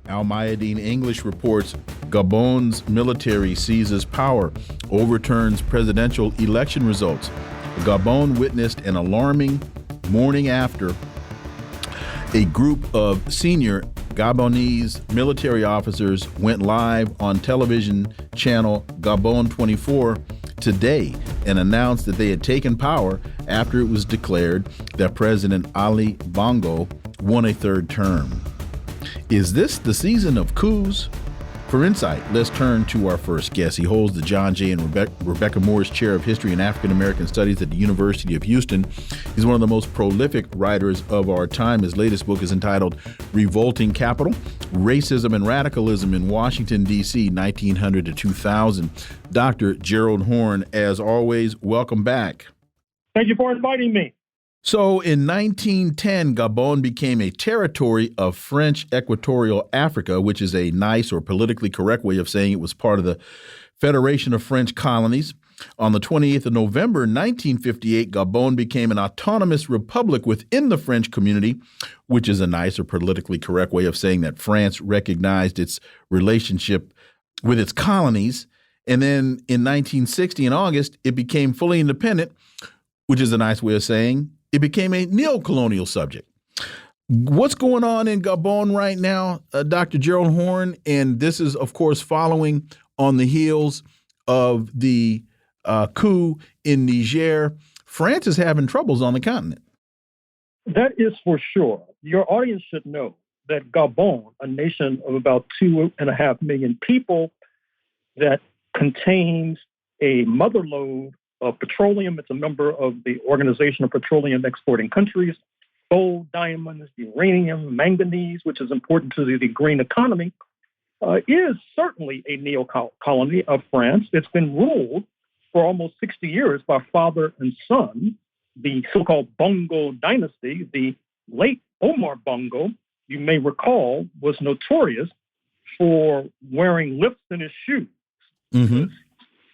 Al-Mayadeen English reports Gabon's military seizes power, overturns presidential election results. Gabon witnessed an alarming morning after a group of senior Gabonese military officers went live on television channel Gabon 24 today and announced that they had taken power after it was declared that President Ali Bongo won a third term. Is this the season of coups? For insight, let's turn to our first guest. He holds the John J. and Rebecca Morris Chair of History and African American Studies at the University of Houston. He's one of the most prolific writers of our time. His latest book is entitled Revolting Capital, Racism and Radicalism in Washington, D.C., 1900 to 2000. Dr. Gerald Horne, as always, welcome back. Thank you for inviting me. So in 1910, Gabon became a territory of French Equatorial Africa, which is a nice or politically correct way of saying it was part of the Federation of French Colonies. On the 28th of November, 1958, Gabon became an autonomous republic within the French community, which is a nice or politically correct way of saying that France recognized its relationship with its colonies. And then in 1960, in August, it became fully independent, which is a nice way of saying it became a neo-colonial subject. What's going on in Gabon right now, Dr. Gerald Horne? And this is, of course, following on the heels of the coup in Niger. France is having troubles on the continent. That is for sure. Your audience should know that Gabon, a nation of about 2.5 million people that contains a motherlode of petroleum. It's a member of the Organization of Petroleum Exporting Countries, gold, diamonds, uranium, manganese, which is important to the green economy, is certainly a neo-colony of France. It's been ruled for almost 60 years by father and son, the so-called Bongo dynasty. The late Omar Bongo, you may recall, was notorious for wearing lifts in his shoes. Mm-hmm.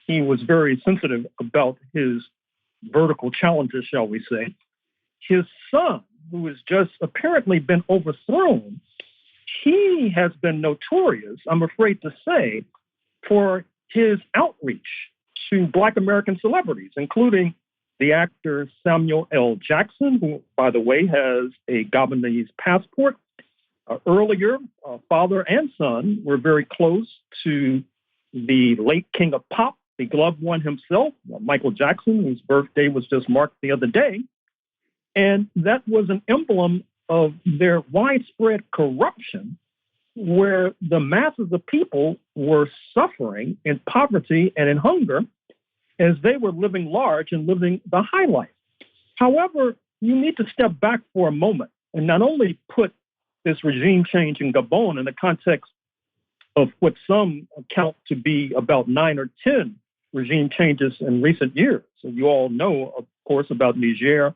He was very sensitive about his vertical challenges, shall we say. His son, who has just apparently been overthrown, he has been notorious, I'm afraid to say, for his outreach to Black American celebrities, including the actor Samuel L. Jackson, who, by the way, has a Gabonese passport. Earlier, father and son were very close to the late King of Pop, the gloved one himself, Michael Jackson, whose birthday was just marked the other day. And that was an emblem of their widespread corruption, where the masses of people were suffering in poverty and in hunger as they were living large and living the high life. However, you need to step back for a moment and not only put this regime change in Gabon in the context of what some count to be about 9 or 10 regime changes in recent years. So you all know, of course, about Niger,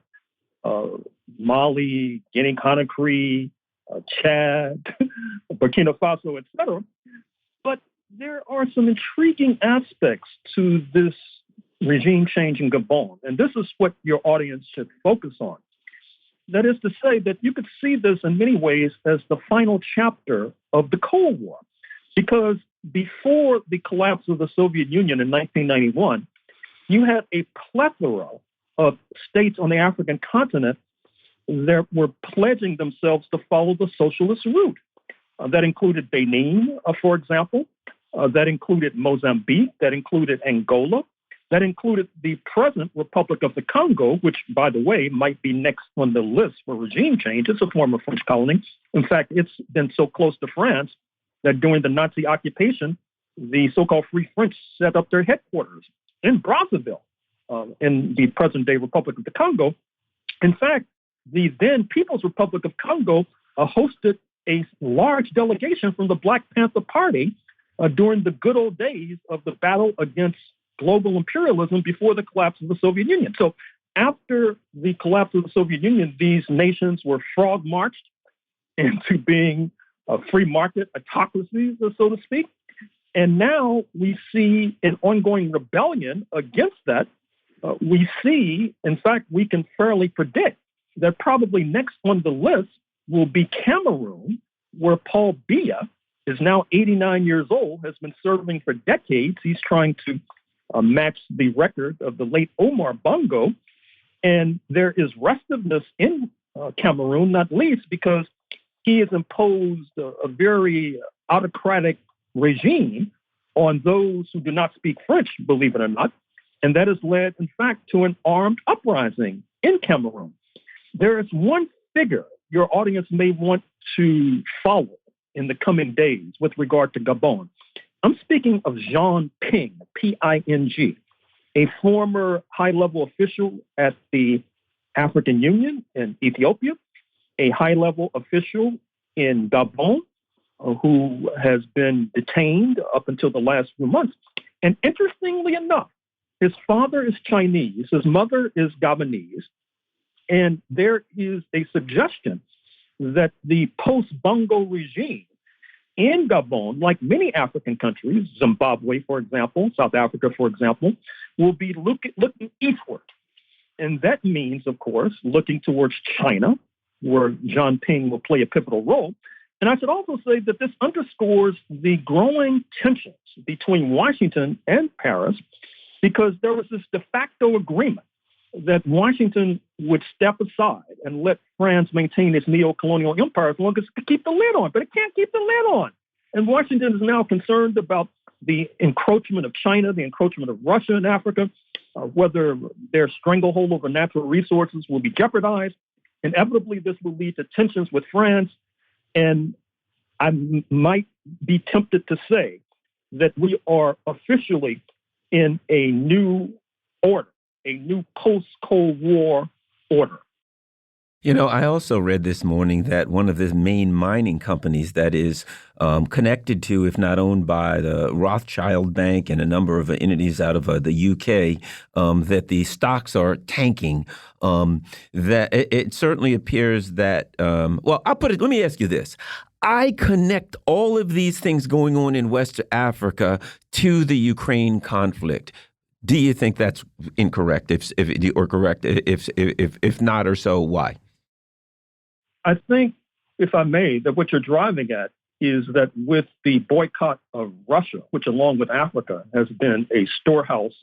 Mali, Guinea-Conakry, Chad, Burkina Faso, etc. But there are some intriguing aspects to this regime change in Gabon, and this is what your audience should focus on. That is to say that you could see this in many ways as the final chapter of the Cold War, because before the collapse of the Soviet Union in 1991, you had a plethora of states on the African continent that were pledging themselves to follow the socialist route. That included Benin, for example. That included Mozambique. That included Angola. That included the present Republic of the Congo, which, by the way, might be next on the list for regime change. It's a former French colony. In fact, it's been so close to France that during the Nazi occupation, the so-called Free French set up their headquarters in Brazzaville, in the present-day Republic of the Congo. In fact, the then People's Republic of Congo hosted a large delegation from the Black Panther Party during the good old days of the battle against global imperialism before the collapse of the Soviet Union. So after the collapse of the Soviet Union, these nations were frog-marched into being free market autocracies, so to speak. And now we see an ongoing rebellion against that. We see, in fact, we can fairly predict that probably next on the list will be Cameroon, where Paul Biya is now 89 years old, has been serving for decades. He's trying to match the record of the late Omar Bongo. And there is restiveness in Cameroon, not least because he has imposed a very autocratic regime on those who do not speak French, believe it or not. And that has led, in fact, to an armed uprising in Cameroon. There is one figure your audience may want to follow in the coming days with regard to Gabon. I'm speaking of Jean Ping, P-I-N-G, a former high-level official at the African Union in Ethiopia, a high-level official in Gabon who has been detained up until the last few months. And interestingly enough, his father is Chinese, his mother is Gabonese, and there is a suggestion that the post-Bongo regime in Gabon, like many African countries, Zimbabwe, for example, South Africa, for example, will be looking eastward. And that means, of course, looking towards China, where Jean Ping will play a pivotal role. And I should also say that this underscores the growing tensions between Washington and Paris, because there was this de facto agreement that Washington would step aside and let France maintain its neo-colonial empire as long as it could keep the lid on. But it can't keep the lid on. And Washington is now concerned about the encroachment of China, the encroachment of Russia in Africa, whether their stranglehold over natural resources will be jeopardized. Inevitably, this will lead to tensions with France. And I might be tempted to say that we are officially in a new order, a new post-Cold War order. You know, I also read this morning that one of the main mining companies that is connected to, if not owned by the Rothschild Bank and a number of entities out of the UK, that the stocks are tanking. That it certainly appears that, well, I'll put it, let me ask you this. I connect all of these things going on in West Africa to the Ukraine conflict. Do you think that's incorrect? Or correct? If not, or so, why? I think, if I may, that what you're driving at is that with the boycott of Russia, which along with Africa has been a storehouse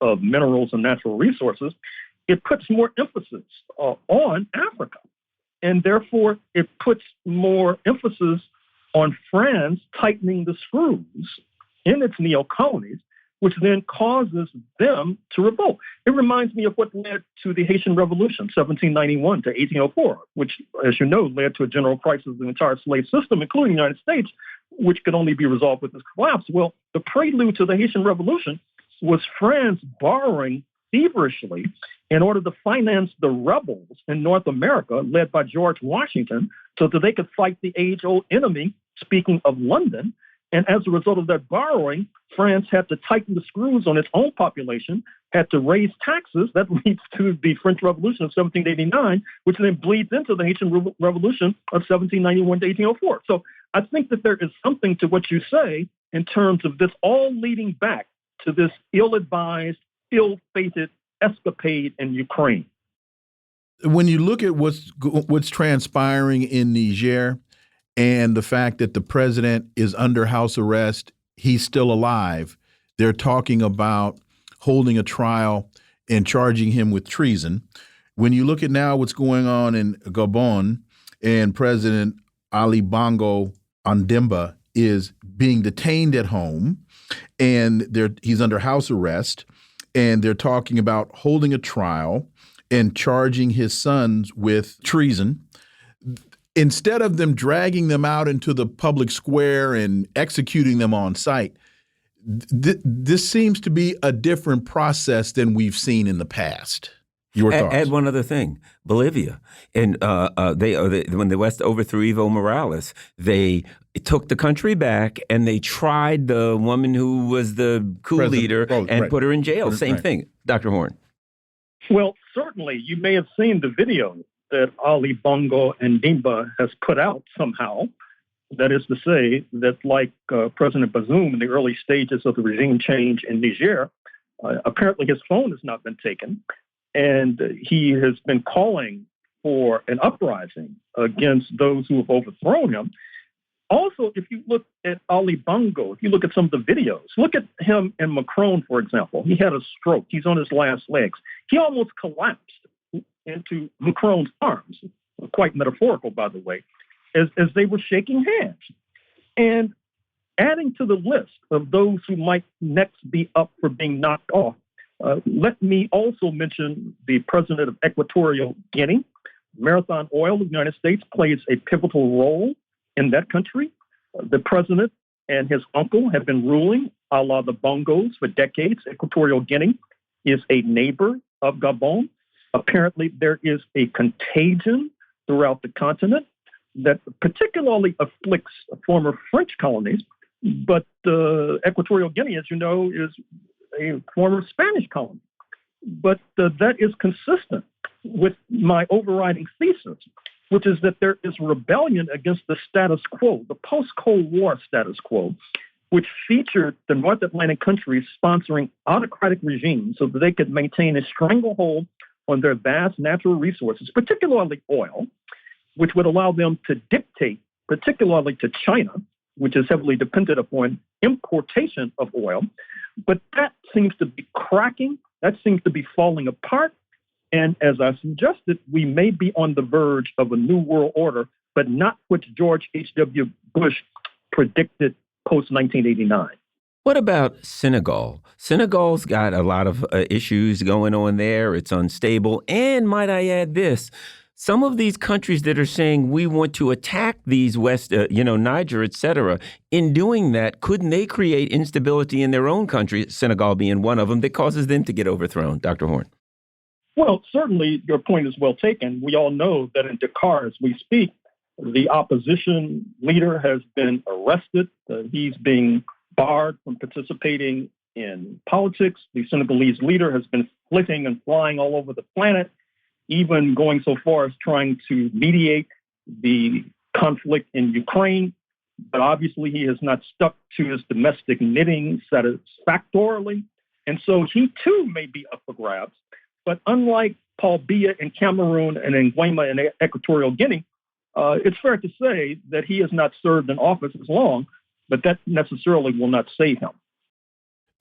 of minerals and natural resources, it puts more emphasis on Africa. And therefore, it puts more emphasis on France tightening the screws in its neo-colonies, which then causes them to revolt. It reminds me of what led to the Haitian Revolution, 1791 to 1804, which, as you know, led to a general crisis of the entire slave system, including the United States, which could only be resolved with this collapse. Well, the prelude to the Haitian Revolution was France borrowing feverishly in order to finance the rebels in North America, led by George Washington, so that they could fight the age-old enemy, speaking of London. And as a result of that borrowing, France had to tighten the screws on its own population, had to raise taxes. That leads to the French Revolution of 1789, which then bleeds into the Haitian Revolution of 1791 to 1804. So I think that there is something to what you say in terms of this all leading back to this ill-advised, ill-fated escapade in Ukraine. When you look at what's transpiring in Niger, and the fact that the president is under house arrest, he's still alive. They're talking about holding a trial and charging him with treason. When you look at now what's going on in Gabon, and President Ali Bongo Ondimba is being detained at home, and he's under house arrest, and they're talking about holding a trial and charging his sons with treason. Instead of them dragging them out into the public square and executing them on site, this seems to be a different process than we've seen in the past. Your thoughts? Add one other thing: Bolivia, and when the West overthrew Evo Morales, they took the country back and they tried the woman who was the coup leader and put her in jail. Same thing, Dr. Horne. Well, certainly, you may have seen the video that Ali Bongo Ondimba has put out somehow. That is to say that, like President Bazoum in the early stages of the regime change in Niger, apparently his phone has not been taken, and he has been calling for an uprising against those who have overthrown him. Also, if you look at Ali Bongo, if you look at some of the videos, look at him and Macron, for example. He had a stroke. He's on his last legs. He almost collapsed into Macron's arms, quite metaphorical, by the way, as they were shaking hands. And adding to the list of those who might next be up for being knocked off, let me also mention the president of Equatorial Guinea. Marathon Oil of the United States plays a pivotal role in that country. The president and his uncle have been ruling a la the Bongos for decades. Equatorial Guinea is a neighbor of Gabon. Apparently, there is a contagion throughout the continent that particularly afflicts former French colonies. But Equatorial Guinea, as you know, is a former Spanish colony. But that is consistent with my overriding thesis, which is that there is rebellion against the status quo, the post-Cold War status quo, which featured the North Atlantic countries sponsoring autocratic regimes so that they could maintain a stranglehold on their vast natural resources, particularly oil, which would allow them to dictate, particularly to China, which is heavily dependent upon importation of oil. But that seems to be cracking. That seems to be falling apart. And as I suggested, we may be on the verge of a new world order, but not what George H.W. Bush predicted post-1989. What about Senegal? Senegal's got a lot of issues going on there. It's unstable. And might I add this? Some of these countries that are saying we want to attack these Niger, et cetera, in doing that, couldn't they create instability in their own country, Senegal being one of them, that causes them to get overthrown, Dr. Horne? Well, certainly your point is well taken. We all know that in Dakar, as we speak, the opposition leader has been arrested. He's being barred from participating in politics. The Senegalese leader has been flitting and flying all over the planet, even going so far as trying to mediate the conflict in Ukraine. But obviously, he has not stuck to his domestic knitting satisfactorily. And so he, too, may be up for grabs. But unlike Paul Biya in Cameroon and Nguema in Equatorial Guinea, it's fair to say that he has not served in office as long, but that necessarily will not save him.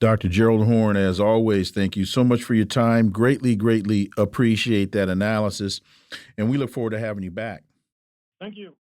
Dr. Gerald Horne, as always, thank you so much for your time. Greatly, greatly appreciate that analysis. And we look forward to having you back. Thank you.